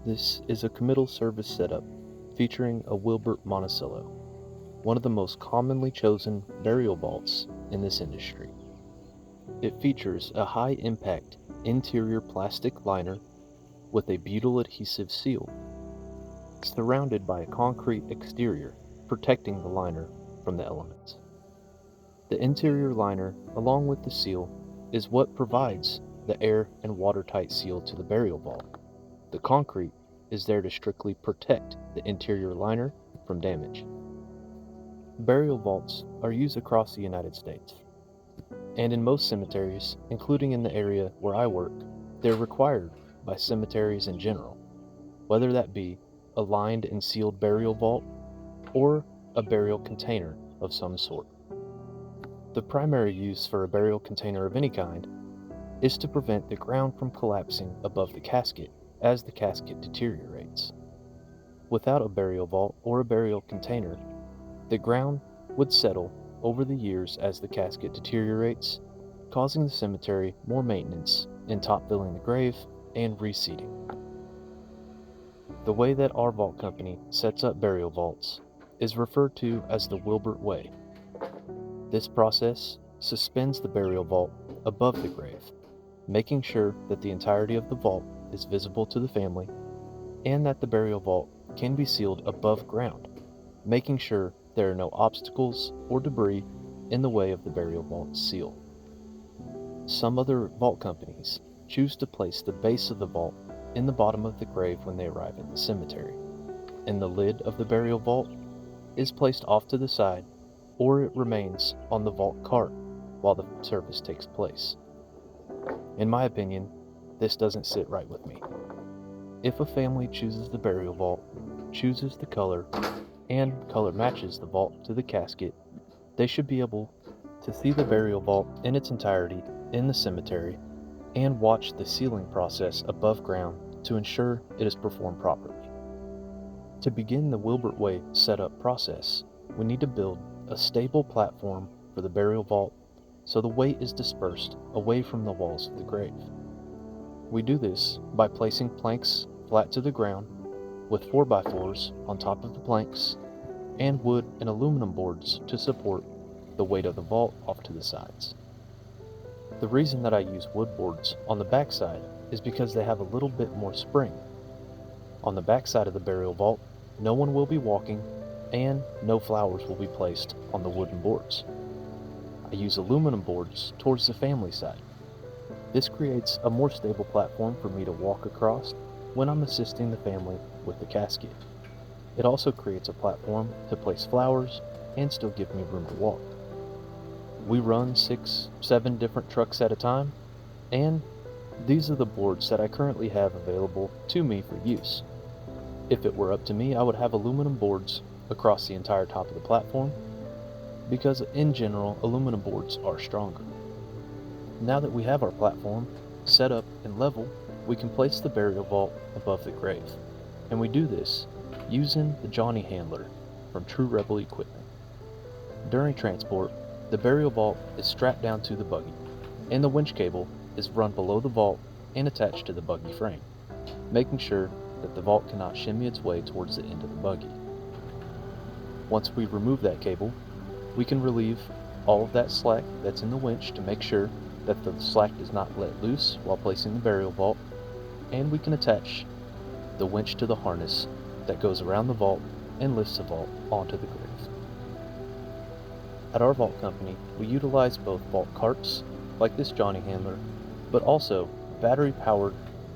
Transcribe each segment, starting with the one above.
This is a committal service setup featuring a Wilbert Monticello, one of the most commonly chosen burial vaults in this industry. It features a high-impact interior plastic liner with a butyl adhesive seal, surrounded by a concrete exterior protecting the liner from the elements. The interior liner, along with the seal, is what provides the air and watertight seal to the burial vault. The concrete is there to strictly protect the interior liner from damage. Burial vaults are used across the United States, and in most cemeteries, including in the area where I work, they're required by cemeteries in general, whether that be a lined and sealed burial vault or a burial container of some sort. The primary use for a burial container of any kind is to prevent the ground from collapsing above the casket as the casket deteriorates. Without a burial vault or a burial container, the ground would settle over the years as the casket deteriorates, causing the cemetery more maintenance in top-filling the grave and reseeding. The way that our vault company sets up burial vaults is referred to as the Wilbert Way. This process suspends the burial vault above the grave, making sure that the entirety of the vault is visible to the family and that the burial vault can be sealed above ground, making sure there are no obstacles or debris in the way of the burial vault's seal. Some other vault companies choose to place the base of the vault in the bottom of the grave when they arrive in the cemetery, and the lid of the burial vault is placed off to the side, or it remains on the vault cart while the service takes place. In my opinion, this doesn't sit right with me. If a family chooses the burial vault, chooses the color, and color matches the vault to the casket, they should be able to see the burial vault in its entirety in the cemetery and watch the sealing process above ground to ensure it is performed properly. To begin the Wilbert Way setup process, we need to build a stable platform for the burial vault so the weight is dispersed away from the walls of the grave. We do this by placing planks flat to the ground with 4x4s on top of the planks and wood and aluminum boards to support the weight of the vault off to the sides. The reason that I use wood boards on the backside is because they have a little bit more spring. On the backside of the burial vault, no one will be walking and no flowers will be placed on the wooden boards. I use aluminum boards towards the family side. This creates a more stable platform for me to walk across when I'm assisting the family with the casket. It also creates a platform to place flowers and still give me room to walk. We run 6-7 different trucks at a time, and these are the boards that I currently have available to me for use. If it were up to me, I would have aluminum boards across the entire top of the platform, because in general, aluminum boards are stronger. Now that we have our platform set up and level, we can place the burial vault above the grave, and we do this using the Johnny handler from True Rebel Equipment. During transport, the burial vault is strapped down to the buggy, and the winch cable is run below the vault and attached to the buggy frame, making sure that the vault cannot shimmy its way towards the end of the buggy. Once we remove that cable, we can relieve all of that slack that's in the winch to make sure that the slack is not let loose while placing the burial vault, and we can attach the winch to the harness that goes around the vault and lifts the vault onto the grave. At our vault company, we utilize both vault carts, like this Johnny handler, but also battery-powered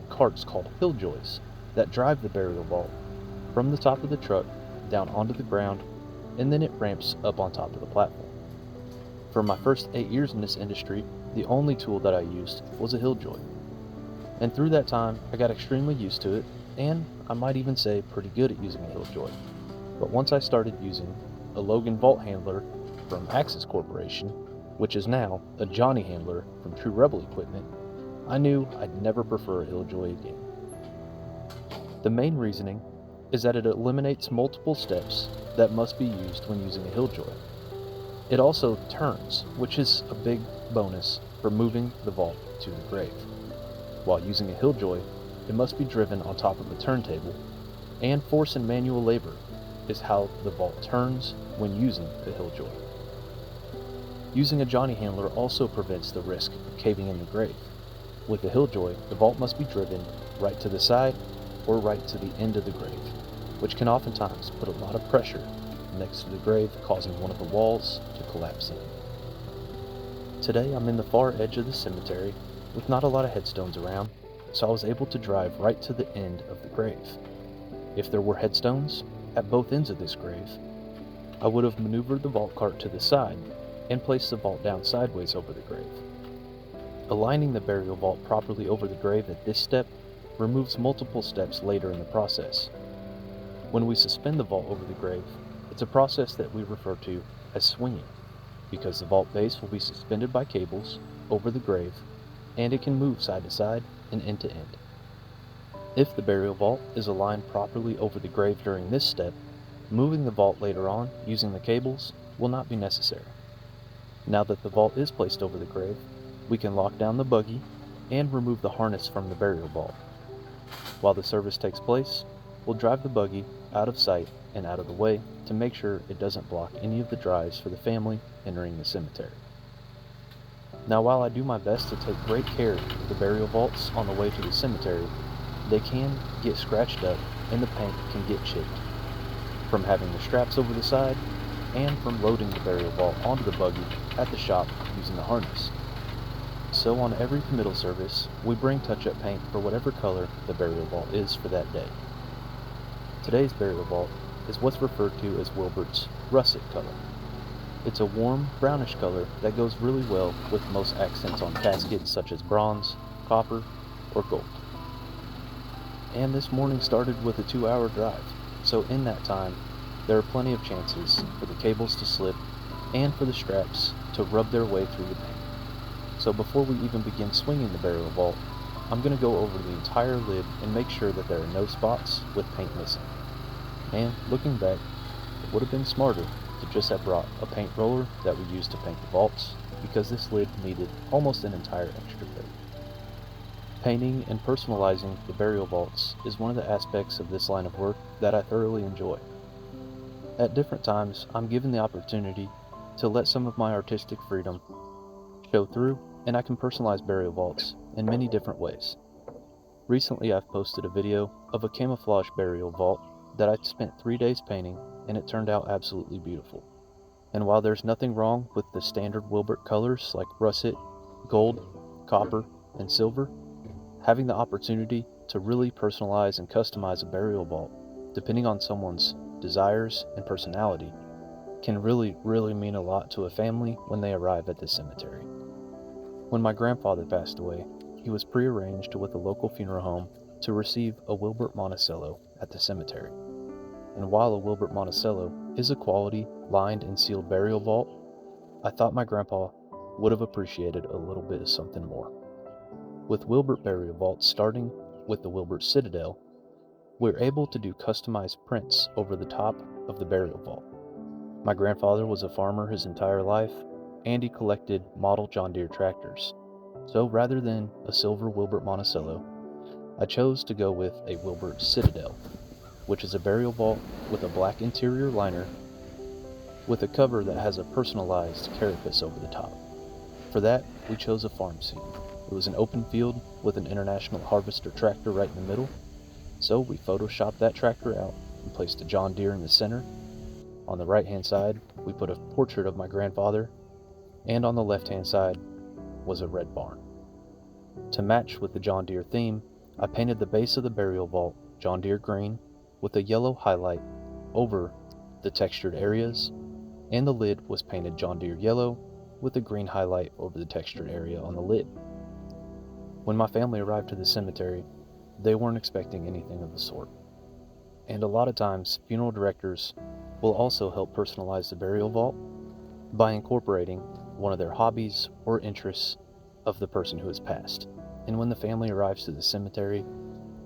carts called Hilljoys that drive the burial vault from the top of the truck down onto the ground, and then it ramps up on top of the platform. For my first 8 years in this industry, the only tool that I used was a Hilljoy. And through that time, I got extremely used to it, and I might even say pretty good at using a Hilljoy. But once I started using a Logan vault handler from Axis Corporation, which is now a Johnny handler from True Rebel Equipment, I knew I'd never prefer a Hilljoy again. The main reasoning is that it eliminates multiple steps that must be used when using a Hilljoy. It also turns, which is a big bonus for moving the vault to the grave. While using a Hilljoy, it must be driven on top of a turntable, and force and manual labor is how the vault turns when using the hilljoy. Using a Johnny handler also prevents the risk of caving in the grave. With the hilljoy, the vault must be driven right to the side or right to the end of the grave, which can oftentimes put a lot of pressure next to the grave, causing one of the walls to collapse in. Today I'm in the far edge of the cemetery with not a lot of headstones around, so I was able to drive right to the end of the grave. If there were headstones at both ends of this grave, I would have maneuvered the vault cart to the side and placed the vault down sideways over the grave. Aligning the burial vault properly over the grave at this step removes multiple steps later in the process. When we suspend the vault over the grave, it's a process that we refer to as swinging, because the vault base will be suspended by cables over the grave, and it can move side to side and end to end. If the burial vault is aligned properly over the grave during this step, moving the vault later on using the cables will not be necessary. Now that the vault is placed over the grave, we can lock down the buggy and remove the harness from the burial vault. While the service takes place, we'll drive the buggy out of sight and out of the way to make sure it doesn't block any of the drives for the family entering the cemetery. Now, while I do my best to take great care of the burial vaults on the way to the cemetery, they can get scratched up and the paint can get chipped from having the straps over the side and from loading the burial vault onto the buggy at the shop using the harness. So on every committal service, we bring touch-up paint for whatever color the burial vault is for that day. Today's burial vault is what's referred to as Wilbert's russet color. It's a warm, brownish color that goes really well with most accents on caskets such as bronze, copper, or gold. And this morning started with a 2-hour drive, so in that time, there are plenty of chances for the cables to slip and for the straps to rub their way through the paint. So before we even begin swinging the burial vault, I'm going to go over the entire lid and make sure that there are no spots with paint missing. And looking back, it would have been smarter to just have brought a paint roller that we used to paint the vaults, because this lid needed almost an entire extra coat. Painting and personalizing the burial vaults is one of the aspects of this line of work that I thoroughly enjoy. At different times, I'm given the opportunity to let some of my artistic freedom show through, and I can personalize burial vaults in many different ways. Recently, I've posted a video of a camouflage burial vault that I spent 3 days painting, and it turned out absolutely beautiful. And while there's nothing wrong with the standard Wilbert colors like russet, gold, copper, and silver, having the opportunity to really personalize and customize a burial vault, depending on someone's desires and personality, can really mean a lot to a family when they arrive at the cemetery. When my grandfather passed away, he was prearranged with a local funeral home to receive a Wilbert Monticello at the cemetery. And while a Wilbert Monticello is a quality, lined and sealed burial vault, I thought my grandpa would have appreciated a little bit of something more. With Wilbert burial vaults starting with the Wilbert Citadel, we're able to do customized prints over the top of the burial vault. My grandfather was a farmer his entire life, and he collected model John Deere tractors. So rather than a silver Wilbert Monticello, I chose to go with a Wilbert Citadel, which is a burial vault with a black interior liner with a cover that has a personalized carapace over the top. For that, we chose a farm scene. It was an open field with an International Harvester tractor right in the middle, so we photoshopped that tractor out and placed a John Deere in the center. On the right-hand side, we put a portrait of my grandfather, and on the left-hand side was a red barn. To match with the John Deere theme, I painted the base of the burial vault John Deere green with a yellow highlight over the textured areas, and the lid was painted John Deere yellow with a green highlight over the textured area on the lid. When my family arrived to the cemetery, they weren't expecting anything of the sort. And a lot of times, funeral directors will also help personalize the burial vault by incorporating one of their hobbies or interests of the person who has passed. And when the family arrives to the cemetery,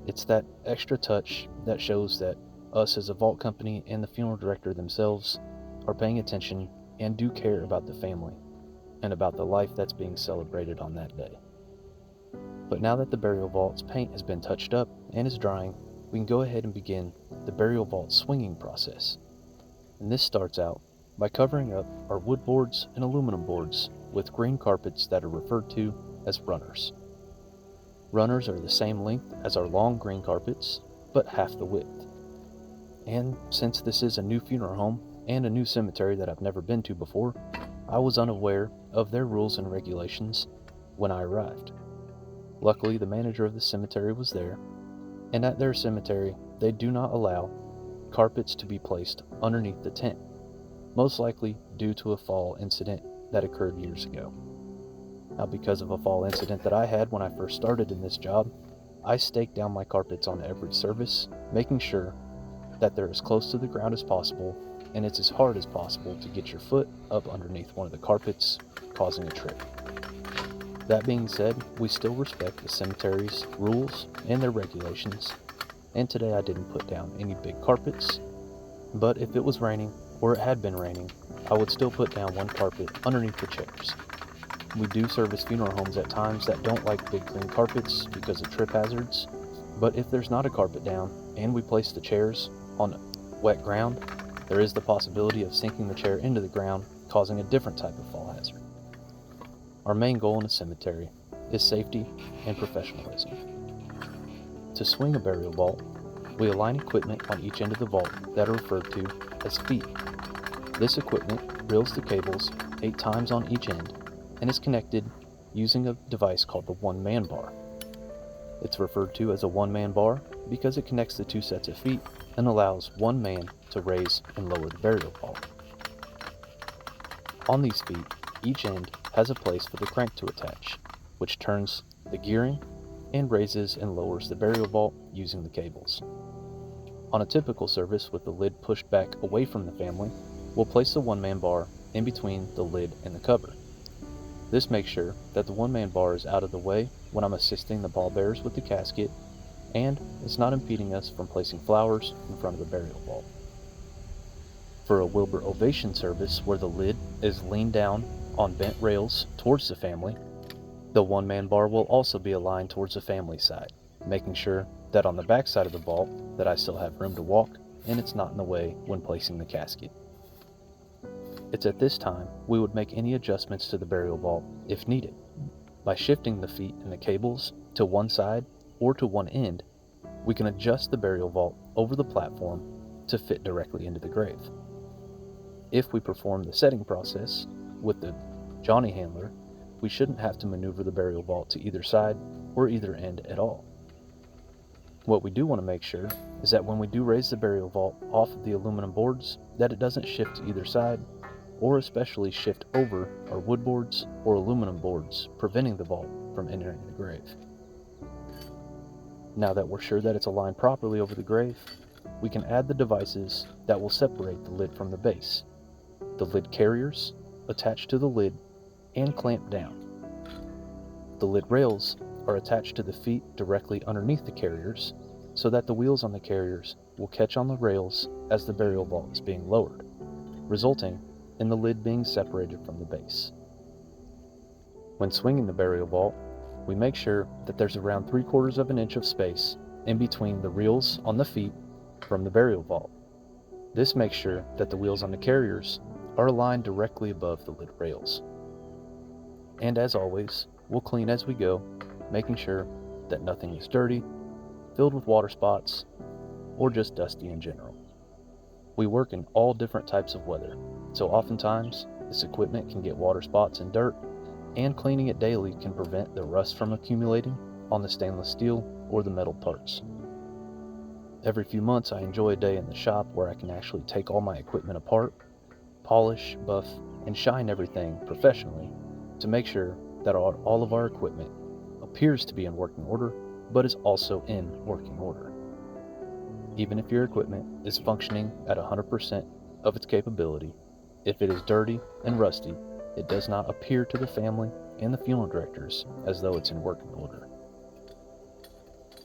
it's that extra touch that shows that us as a vault company and the funeral director themselves are paying attention and do care about the family and about the life that's being celebrated on that day. But now that the burial vault's paint has been touched up and is drying, we can go ahead and begin the burial vault swinging process. And this starts out by covering up our wood boards and aluminum boards with green carpets that are referred to as runners. Runners are the same length as our long green carpets, but half the width. And since this is a new funeral home and a new cemetery that I've never been to before, I was unaware of their rules and regulations when I arrived. Luckily, the manager of the cemetery was there, and at their cemetery, they do not allow carpets to be placed underneath the tent, most likely due to a fall incident that occurred years ago. Now, because of a fall incident that I had when I first started in this job, I staked down my carpets on every service, making sure that they're as close to the ground as possible, and it's as hard as possible to get your foot up underneath one of the carpets, causing a trip. That being said, we still respect the cemetery's rules and their regulations, and today I didn't put down any big carpets, but if it was raining, or it had been raining, I would still put down one carpet underneath the chairs. We do service funeral homes at times that don't like big green carpets because of trip hazards, but if there's not a carpet down and we place the chairs on wet ground, there is the possibility of sinking the chair into the ground, causing a different type of fall hazard. Our main goal in a cemetery is safety and professionalism. To swing a burial vault, we align equipment on each end of the vault that are referred to as feet. This equipment reels the cables 8 times on each end and is connected using a device called the one-man bar. It's referred to as a one-man bar because it connects the 2 sets of feet and allows one man to raise and lower the burial vault. On these feet, each end has a place for the crank to attach, which turns the gearing and raises and lowers the burial vault using the cables. On a typical service with the lid pushed back away from the family, we'll place the one-man bar in between the lid and the cover. This makes sure that the one-man bar is out of the way when I'm assisting the pallbearers with the casket, and it's not impeding us from placing flowers in front of the burial vault. For a Wilbert ovation service where the lid is leaned down on bent rails towards the family, the one-man bar will also be aligned towards the family side, making sure that on the back side of the vault that I still have room to walk and it's not in the way when placing the casket. It's at this time we would make any adjustments to the burial vault if needed. By shifting the feet and the cables to one side or to one end, we can adjust the burial vault over the platform to fit directly into the grave. If we perform the setting process with the Johnny handler, we shouldn't have to maneuver the burial vault to either side or either end at all. What we do want to make sure is that when we do raise the burial vault off of the aluminum boards, that it doesn't shift to either side, or especially shift over our wood boards or aluminum boards, preventing the vault from entering the grave. Now that we're sure that it's aligned properly over the grave, we can add the devices that will separate the lid from the base. The lid carriers attached to the lid and clamped down. The lid rails are attached to the feet directly underneath the carriers so that the wheels on the carriers will catch on the rails as the burial vault is being lowered, resulting in the lid being separated from the base. When swinging the burial vault, we make sure that there's around 3/4 of an inch of space in between the reels on the feet from the burial vault. This makes sure that the wheels on the carriers are aligned directly above the lid rails. And as always, we'll clean as we go, making sure that nothing is dirty, filled with water spots, or just dusty in general. We work in all different types of weather, so oftentimes this equipment can get water spots and dirt, and cleaning it daily can prevent the rust from accumulating on the stainless steel or the metal parts. Every few months I enjoy a day in the shop where I can actually take all my equipment apart, polish, buff, and shine everything professionally to make sure that all of our equipment appears to be in working order, but is also in working order. Even if your equipment is functioning at 100% of its capability, if it is dirty and rusty, it does not appear to the family and the funeral directors as though it's in working order.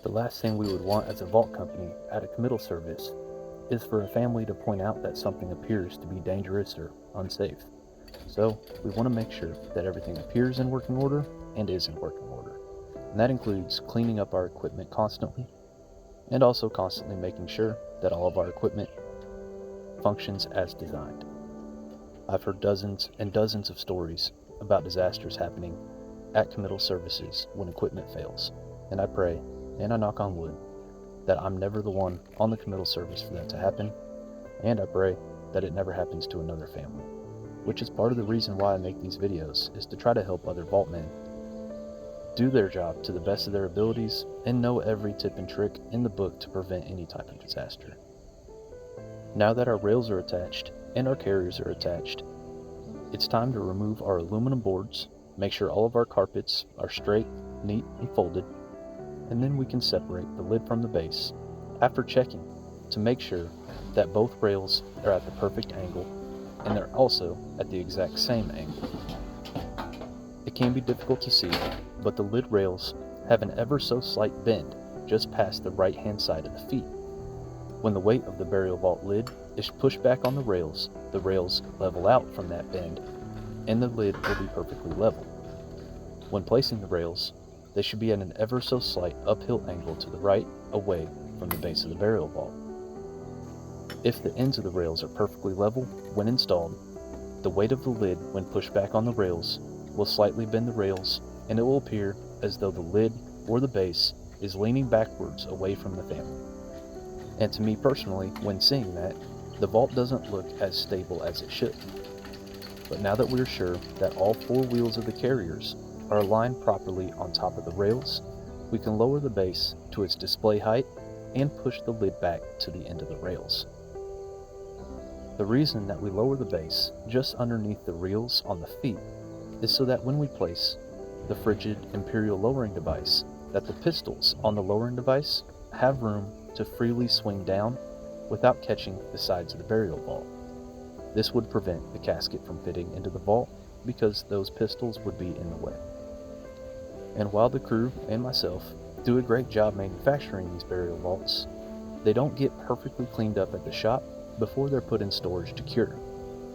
The last thing we would want as a vault company at a committal service is for a family to point out that something appears to be dangerous or unsafe. So we want to make sure that everything appears in working order and is in working order. and that includes cleaning up our equipment constantly, and also constantly making sure that all of our equipment functions as designed. I've heard dozens and dozens of stories about disasters happening at committal services when equipment fails, and I pray, and I knock on wood, that I'm never the one on the committal service for that to happen, and I pray that it never happens to another family, which is part of the reason why I make these videos, is to try to help other vaultmen do their job to the best of their abilities and know every tip and trick in the book to prevent any type of disaster. Now that our rails are attached and our carriers are attached, it's time to remove our aluminum boards, make sure all of our carpets are straight, neat, and folded, and then we can separate the lid from the base after checking to make sure that both rails are at the perfect angle and they're also at the exact same angle. It can be difficult to see, but the lid rails have an ever so slight bend just past the right hand side of the feet. When the weight of the burial vault lid is pushed back on the rails level out from that bend, and the lid will be perfectly level. When placing the rails, they should be at an ever so slight uphill angle to the right, away from the base of the burial vault. If the ends of the rails are perfectly level when installed, the weight of the lid when pushed back on the rails will slightly bend the rails, and it will appear as though the lid or the base is leaning backwards away from the family. And to me personally, when seeing that, the vault doesn't look as stable as it should. But now that we're sure that all four wheels of the carriers are aligned properly on top of the rails, we can lower the base to its display height and push the lid back to the end of the rails. The reason that we lower the base just underneath the rails on the feet is so that when we place the frigid imperial lowering device, that the pistols on the lowering device have room to freely swing down without catching the sides of the burial vault. This would prevent the casket from fitting into the vault because those pistols would be in the way. And while the crew and myself do a great job manufacturing these burial vaults, they don't get perfectly cleaned up at the shop before they're put in storage to cure.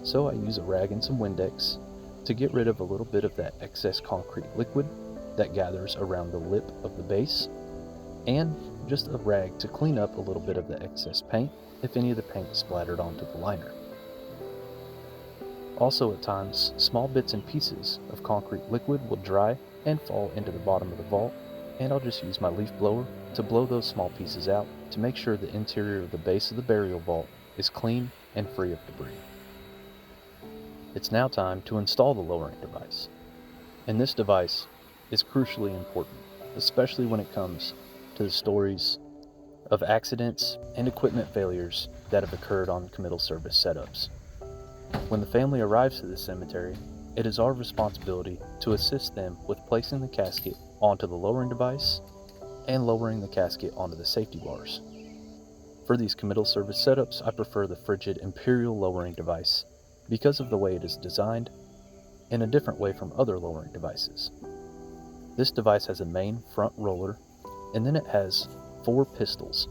So I use a rag and some Windex to get rid of a little bit of that excess concrete liquid that gathers around the lip of the base, and just a rag to clean up a little bit of the excess paint if any of the paint splattered onto the liner. Also at times, small bits and pieces of concrete liquid will dry and fall into the bottom of the vault, and I'll just use my leaf blower to blow those small pieces out to make sure the interior of the base of the burial vault is clean and free of debris. It's now time to install the lowering device, and this device is crucially important, especially when it comes to the stories of accidents and equipment failures that have occurred on committal service setups. When the family arrives to the cemetery, it is our responsibility to assist them with placing the casket onto the lowering device and lowering the casket onto the safety bars. For these committal service setups, I prefer the frigid imperial lowering device because of the way it is designed in a different way from other lowering devices. This device has a main front roller, and then it has 4 pistols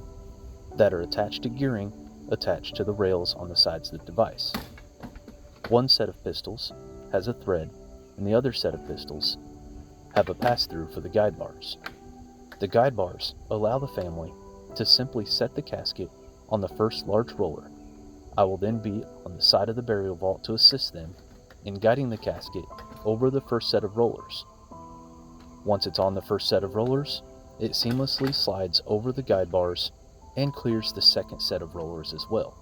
that are attached to gearing attached to the rails on the sides of the device. One set of pistols has a thread, and the other set of pistols have a pass-through for the guide bars. The guide bars allow the family to simply set the casket on the first large roller. I will then be on the side of the burial vault to assist them in guiding the casket over the first set of rollers. Once it's on the first set of rollers, it seamlessly slides over the guide bars and clears the second set of rollers as well.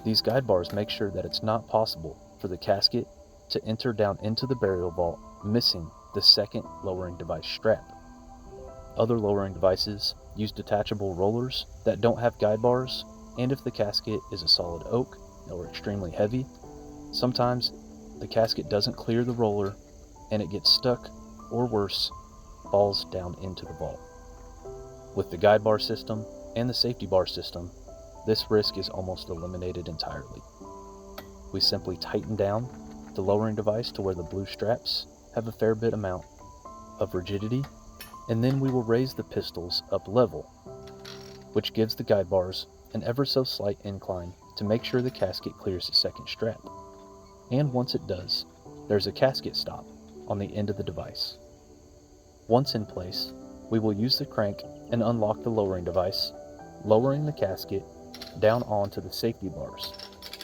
These guide bars make sure that it's not possible for the casket to enter down into the burial vault missing the second lowering device strap. Other lowering devices use detachable rollers that don't have guide bars, and if the casket is a solid oak or extremely heavy, sometimes the casket doesn't clear the roller and it gets stuck, or worse, falls down into the vault. With the guide bar system and the safety bar system, this risk is almost eliminated entirely. We simply tighten down the lowering device to where the blue straps have a fair bit amount of rigidity, and then we will raise the pistols up level, which gives the guide bars an ever so slight incline to make sure the casket clears the second strap. And once it does, there's a casket stop on the end of the device. Once in place, we will use the crank and unlock the lowering device, lowering the casket down onto the safety bars,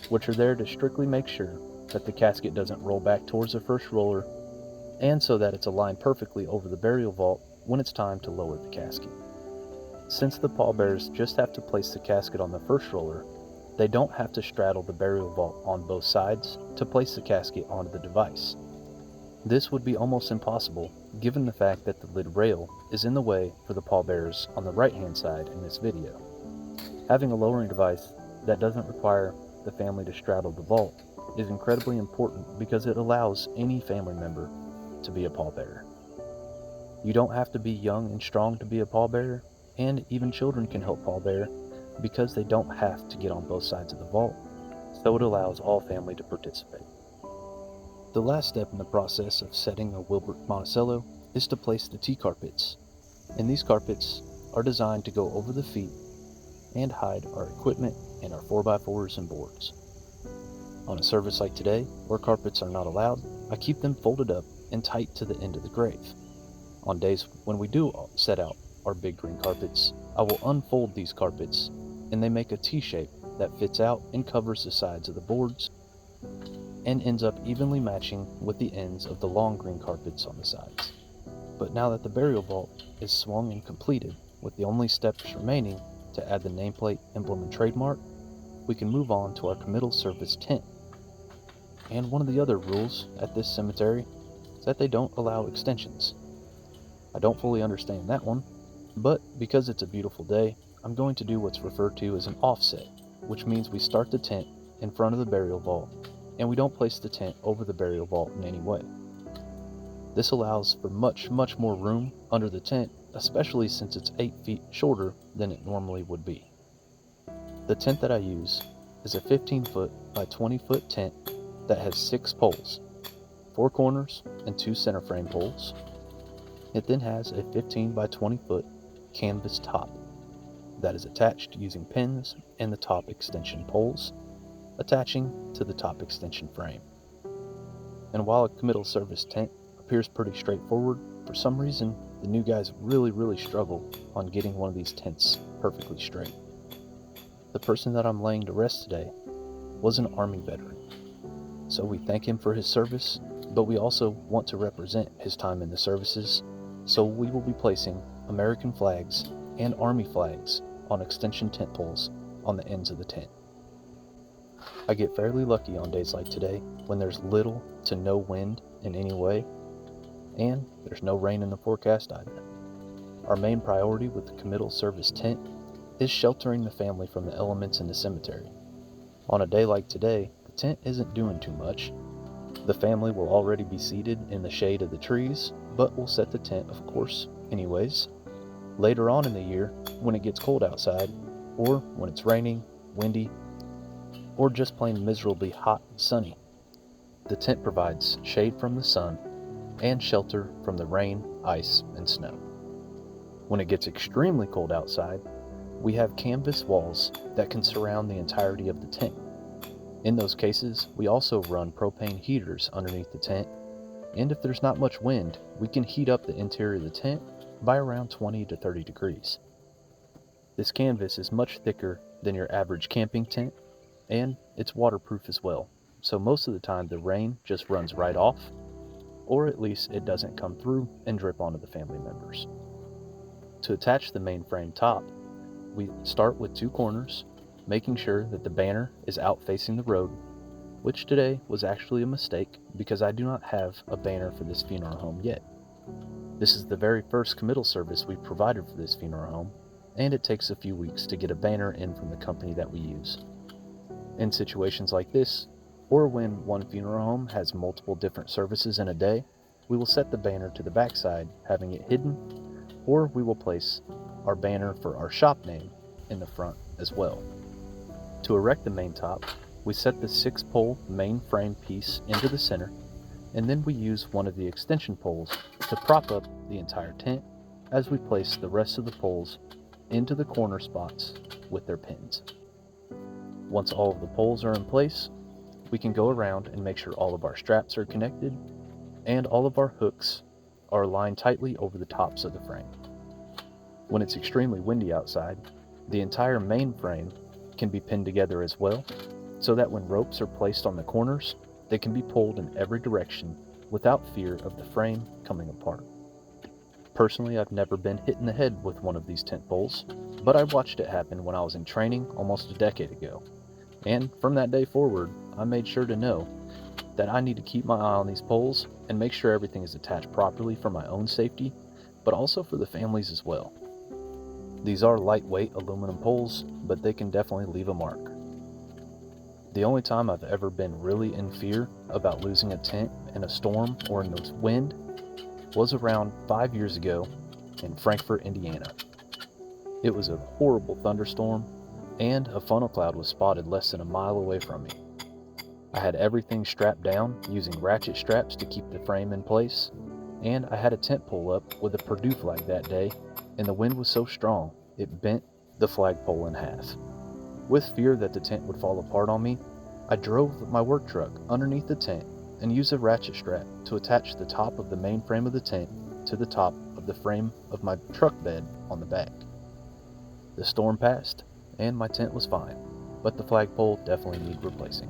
which are there to strictly make sure that the casket doesn't roll back towards the first roller, and so that it's aligned perfectly over the burial vault when it's time to lower the casket. Since the pallbearers just have to place the casket on the first roller, they don't have to straddle the burial vault on both sides to place the casket onto the device. This would be almost impossible given the fact that the lid rail is in the way for the pallbearers on the right-hand side in this video. Having a lowering device that doesn't require the family to straddle the vault is incredibly important because it allows any family member to be a pallbearer. You don't have to be young and strong to be a pallbearer, and even children can help pallbear because they don't have to get on both sides of the vault, so it allows all family to participate. The last step in the process of setting a Wilbert Monticello is to place the T-carpets, and these carpets are designed to go over the feet and hide our equipment and our 4x4s and boards. On a service like today, where carpets are not allowed, I keep them folded up and tight to the end of the grave. On days when we do set out our big green carpets, I will unfold these carpets, and they make a T-shape that fits out and covers the sides of the boards and ends up evenly matching with the ends of the long green carpets on the sides. But now that the burial vault is swung and completed, with the only steps remaining to add the nameplate, emblem, and trademark, we can move on to our committal service tent. And one of the other rules at this cemetery is that they don't allow extensions. I don't fully understand that one, but because it's a beautiful day, I'm going to do what's referred to as an offset, which means we start the tent in front of the burial vault, and we don't place the tent over the burial vault in any way. This allows for much more room under the tent, especially since it's 8 feet shorter than it normally would be. The tent that I use is a 15-foot by 20-foot tent that has 6 poles, 4 corners and 2 center frame poles. It then has a 15 by 20-foot canvas top that is attached using pins and the top extension poles attaching to the top extension frame. And while a committal service tent appears pretty straightforward, for some reason the new guys really struggle on getting one of these tents perfectly straight. The person that I'm laying to rest today was an Army veteran, so we thank him for his service, but we also want to represent his time in the services, so we will be placing American flags and Army flags on extension tent poles on the ends of the tent. I get fairly lucky on days like today when there's little to no wind in any way, and there's no rain in the forecast either. Our main priority with the committal service tent is sheltering the family from the elements in the cemetery. On a day like today, the tent isn't doing too much. The family will already be seated in the shade of the trees, but we'll set the tent, of course, anyways. Later on in the year, when it gets cold outside, or when it's raining, windy, or just plain miserably hot and sunny, the tent provides shade from the sun and shelter from the rain, ice, and snow. When it gets extremely cold outside, we have canvas walls that can surround the entirety of the tent. In those cases, we also run propane heaters underneath the tent, and if there's not much wind, we can heat up the interior of the tent by around 20 to 30 degrees. This canvas is much thicker than your average camping tent, and it's waterproof as well, so most of the time the rain just runs right off, or at least it doesn't come through and drip onto the family members. To attach the main frame top, we start with 2 corners, making sure that the banner is out facing the road, which today was actually a mistake because I do not have a banner for this funeral home yet. This is the very first committal service we've provided for this funeral home, and it takes a few weeks to get a banner in from the company that we use. In situations like this, or when one funeral home has multiple different services in a day, we will set the banner to the backside, having it hidden, or we will place our banner for our shop name in the front as well. To erect the main top, we set the 6-pole main frame piece into the center, and then we use one of the extension poles to prop up the entire tent as we place the rest of the poles into the corner spots with their pins. Once all of the poles are in place, we can go around and make sure all of our straps are connected and all of our hooks are aligned tightly over the tops of the frame. When it's extremely windy outside, the entire main frame can be pinned together as well, so that when ropes are placed on the corners, they can be pulled in every direction without fear of the frame coming apart. Personally, I've never been hit in the head with one of these tent poles, but I watched it happen when I was in training almost a decade ago. And from that day forward, I made sure to know that I need to keep my eye on these poles and make sure everything is attached properly for my own safety, but also for the families as well. These are lightweight aluminum poles, but they can definitely leave a mark. The only time I've ever been really in fear about losing a tent in a storm or in the wind was around 5 years ago in Frankfort, Indiana. It was a horrible thunderstorm, and a funnel cloud was spotted less than a mile away from me. I had everything strapped down using ratchet straps to keep the frame in place, and I had a tent pole up with a Purdue flag that day, and the wind was so strong it bent the flagpole in half. With fear that the tent would fall apart on me, I drove my work truck underneath the tent and used a ratchet strap to attach the top of the main frame of the tent to the top of the frame of my truck bed on the back. The storm passed, and my tent was fine, but the flagpole definitely needed replacing.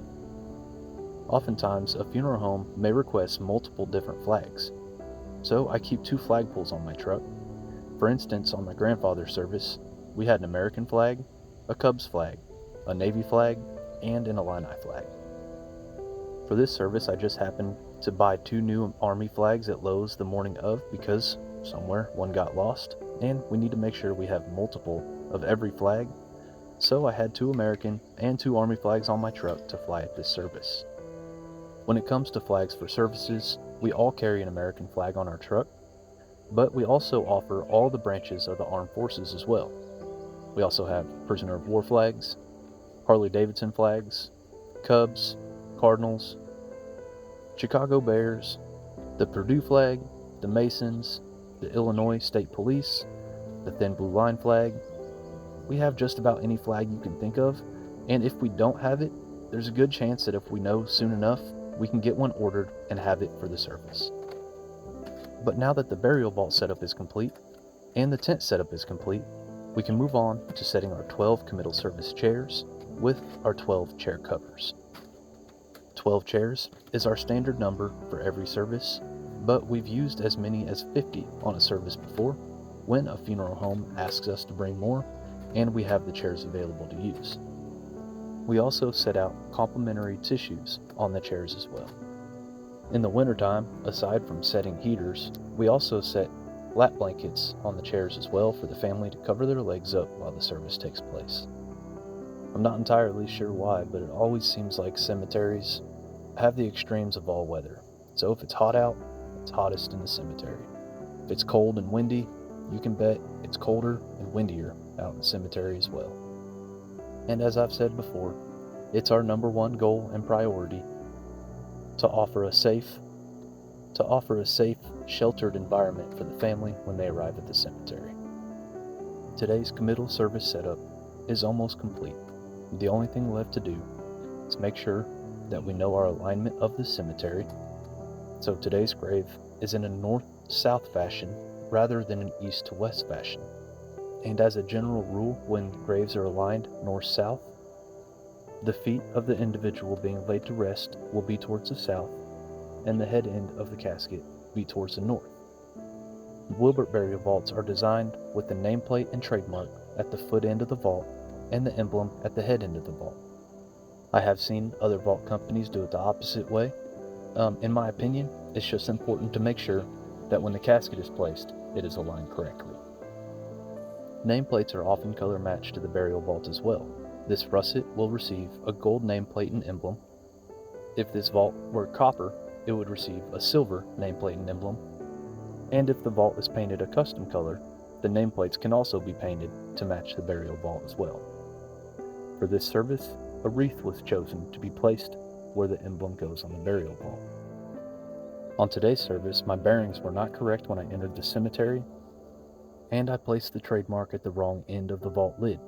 Oftentimes, a funeral home may request multiple different flags, so I keep 2 flagpoles on my truck. For instance, on my grandfather's service, we had an American flag, a Cubs flag, a Navy flag, and an Illini flag. For this service, I just happened to buy 2 new Army flags at Lowe's the morning of because somewhere one got lost, and we need to make sure we have multiple of every flag, so I had 2 American and 2 Army flags on my truck to fly at this service. When it comes to flags for services, we all carry an American flag on our truck, but we also offer all the branches of the armed forces as well. We also have prisoner of war flags, Harley-Davidson flags, Cubs, Cardinals, Chicago Bears, the Purdue flag, the Masons, the Illinois State Police, the Thin Blue Line flag. We have just about any flag you can think of, and if we don't have it, there's a good chance that if we know soon enough, we can get one ordered and have it for the service. But now that the burial vault setup is complete, and the tent setup is complete, we can move on to setting our 12 committal service chairs with our 12 chair covers. 12 chairs is our standard number for every service, but we've used as many as 50 on a service before when a funeral home asks us to bring more and we have the chairs available to use. We also set out complimentary tissues on the chairs as well. In the wintertime, aside from setting heaters, we also set lap blankets on the chairs as well for the family to cover their legs up while the service takes place. I'm not entirely sure why, but it always seems like cemeteries have the extremes of all weather. So if it's hot out, it's hottest in the cemetery. If it's cold and windy, you can bet it's colder and windier out in the cemetery as well. And as I've said before, it's our number one goal and priority to offer a safe, sheltered environment for the family when they arrive at the cemetery. Today's committal service setup is almost complete. The only thing left to do is make sure that we know our alignment of the cemetery. So today's grave is in a north-south fashion rather than an east to west fashion. And as a general rule, when graves are aligned north-south, the feet of the individual being laid to rest will be towards the south, and the head end of the casket be towards the north. Wilbert burial vaults are designed with the nameplate and trademark at the foot end of the vault and the emblem at the head end of the vault. I have seen other vault companies do it the opposite way. In my opinion, it's just important to make sure that when the casket is placed, it is aligned correctly. Nameplates are often color matched to the burial vault as well. This russet will receive a gold nameplate and emblem. If this vault were copper, it would receive a silver nameplate and emblem. And if the vault is painted a custom color, the nameplates can also be painted to match the burial vault as well. For this service, a wreath was chosen to be placed where the emblem goes on the burial vault. On today's service, my bearings were not correct when I entered the cemetery, and I placed the trademark at the wrong end of the vault lid.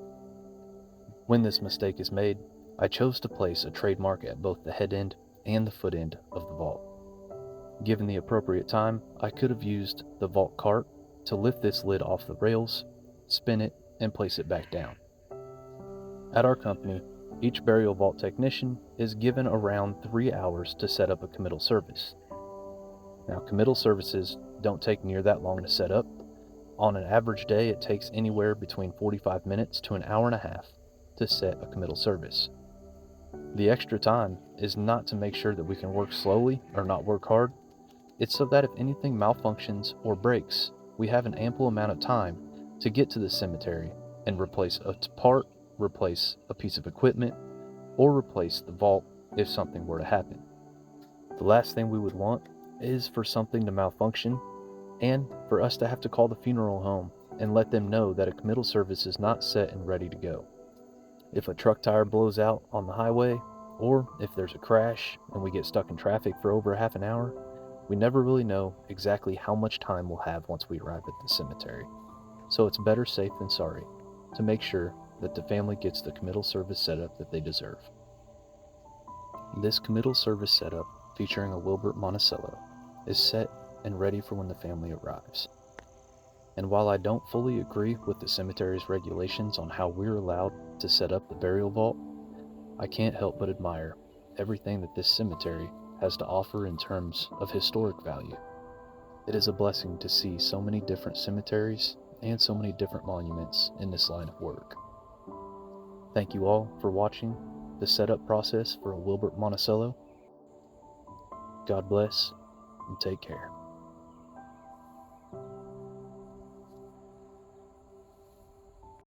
When this mistake is made, I chose to place a trademark at both the head end and the foot end of the vault. Given the appropriate time, I could have used the vault cart to lift this lid off the rails, spin it, and place it back down. At our company, each burial vault technician is given around 3 hours to set up a committal service. Now, committal services don't take near that long to set up. On an average day, it takes anywhere between 45 minutes to an hour and a half to set a committal service. The extra time is not to make sure that we can work slowly or not work hard. It's so that if anything malfunctions or breaks, we have an ample amount of time to get to the cemetery and replace a part, replace a piece of equipment, or replace the vault if something were to happen. The last thing we would want is for something to malfunction and for us to have to call the funeral home and let them know that a committal service is not set and ready to go. If a truck tire blows out on the highway, or if there's a crash and we get stuck in traffic for over half an hour, we never really know exactly how much time we'll have once we arrive at the cemetery. So it's better safe than sorry to make sure that the family gets the committal service setup that they deserve. This committal service setup, featuring a Wilbert Monticello, is set and ready for when the family arrives. And while I don't fully agree with the cemetery's regulations on how we're allowed to set up the burial vault, I can't help but admire everything that this cemetery has to offer in terms of historic value. It is a blessing to see so many different cemeteries and so many different monuments in this line of work. Thank you all for watching the setup process for a Wilbert Monticello. God bless and take care.